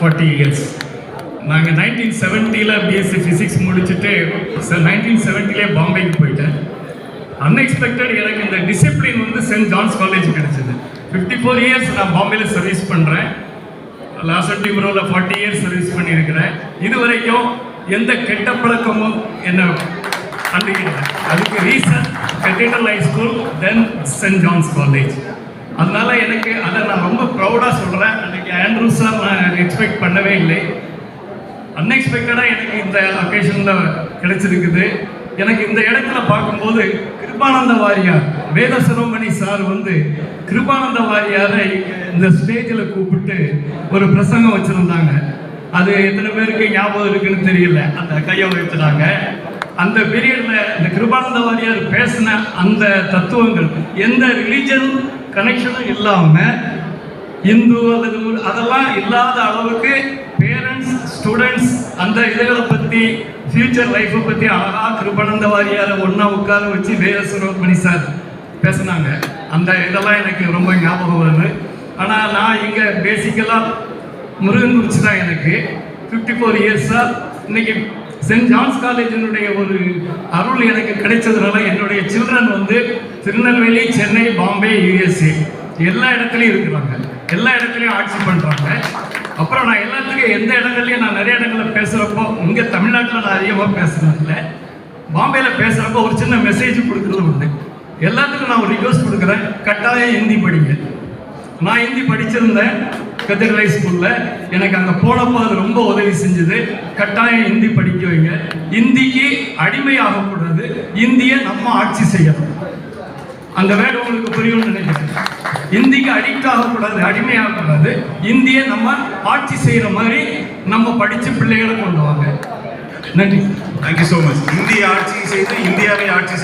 40 years. நாங்கள் 1970 BSc physics முடிச்சுட்டு 1970 பாம்பேக்கு போயிட்டேன். அன்எக்ஸ்பெக்டட் எனக்கு இந்த டிசிப்ளின் வந்து சென்ட் ஜான்ஸ் காலேஜ் கிடைச்சது. 54 years நான் பாம்பேல சர்வீஸ் பண்ணுறேன். லாஸ்ட் டிப்ரோவில் 40 years சர்வீஸ் பண்ணியிருக்கிறேன். இது வரைக்கும் எந்த கெட்ட பழக்கமும் என்ன அன்றைக்கல. அதுக்கு ரீசன் கத்தீட்ரல் ஹை ஸ்கூல், தென் சென்ட் ஜான்ஸ் காலேஜ். அதனால எனக்கு அதை நான் ரொம்ப ப்ரௌடாக சொல்கிறேன். அன்றைக்கி ஆண்ட்ரூ சார் நான் எக்ஸ்பெக்ட் பண்ணவே இல்லை. அன்எக்ஸ்பெக்டடாக எனக்கு இந்த அக்கேஷனில் கிடைச்சிருக்குது. எனக்கு இந்த இடத்துல பார்க்கும்போது கிருபானந்த வாரியார், வேத சிரோமணி சார் வந்து கிருபானந்த வாரியாரை இந்த ஸ்டேஜில் கூப்பிட்டு ஒரு பிரசங்கம் வச்சுருந்தாங்க. அது எத்தனை பேருக்கு ஞாபகம் இருக்குன்னு தெரியல. அந்த கையை வச்சுட்டாங்க. அந்த பீரியடில் இந்த கிருபானந்த வாரியார் பேசின அந்த தத்துவங்கள் எந்த ரிலீஜன் கனெக்ஷனும் இல்லாமல், இந்து அல்லது அதெல்லாம் இல்லாத அளவுக்கு பேரண்ட்ஸ், ஸ்டூடெண்ட்ஸ் அந்த இதுகளை பற்றி, ஃபியூச்சர் லைஃப்பை பற்றி அழகாக கிருபானந்த வாரியாரை ஒன்றா உட்கார வச்சு வேத சிரோமணி சார் பேசினாங்க. அந்த இதெல்லாம் எனக்கு ரொம்ப ஞாபகம் வருது. ஆனால் நான் இங்கே பேசிக்கலாக முருகன் குறித்து தான் எனக்கு 54 years இன்னைக்கு சென்ட் ஜான்ஸ் காலேஜினுடைய ஒரு அருள் எனக்கு கிடைச்சதுனால என்னுடைய சில்ட்ரன் வந்து திருநெல்வேலி, சென்னை, பாம்பே, யூஎஸ்ஏ எல்லா இடத்துலையும் இருக்கிறாங்க. எல்லா இடத்துலையும் ஆட்சி பண்ணுறாங்க. அப்புறம் நான் எல்லாத்துக்கும் எந்த இடங்கள்லையும் நான் நிறைய இடங்களில் பேசுகிறப்போ, இங்கே தமிழ்நாட்டில் நான் அதிகமாக பேசுகிறதில்ல, பாம்பேயில் பேசுகிறப்போ ஒரு சின்ன மெசேஜ் கொடுக்குறது உண்டு. எல்லாத்துக்கும் நான் ஒரு ரிக்வெஸ்ட் கொடுக்குறேன், கட்டாயம் ஹிந்தி படிங்க. நான் ஹிந்தி படிச்சிருந்தேன் கத்தீட்ரல் ஹை ஸ்கூலில். எனக்கு அங்கே போனப்போ அது ரொம்ப உதவி செஞ்சது. கட்டாயம் ஹிந்தி படிக்க வைங்க. ஹிந்திக்கு அடிமை ஆகக்கூடாது, இந்தியை நம்ம ஆட்சி செய்யணும். அந்த வேர்டு உங்களுக்கு புரியும்னு நினைக்கிறேன். இந்திக்கு அடிக்ட் ஆகக்கூடாது, அடிமை ஆகக்கூடாது, இந்தியை நம்ம ஆட்சி செய்கிற மாதிரி நம்ம படித்து பிள்ளைகளை கொண்டு வாங்க. நன்றி. Thank you so much. இந்திய ஆட்சி செய்து இந்தியாவை ஆட்சி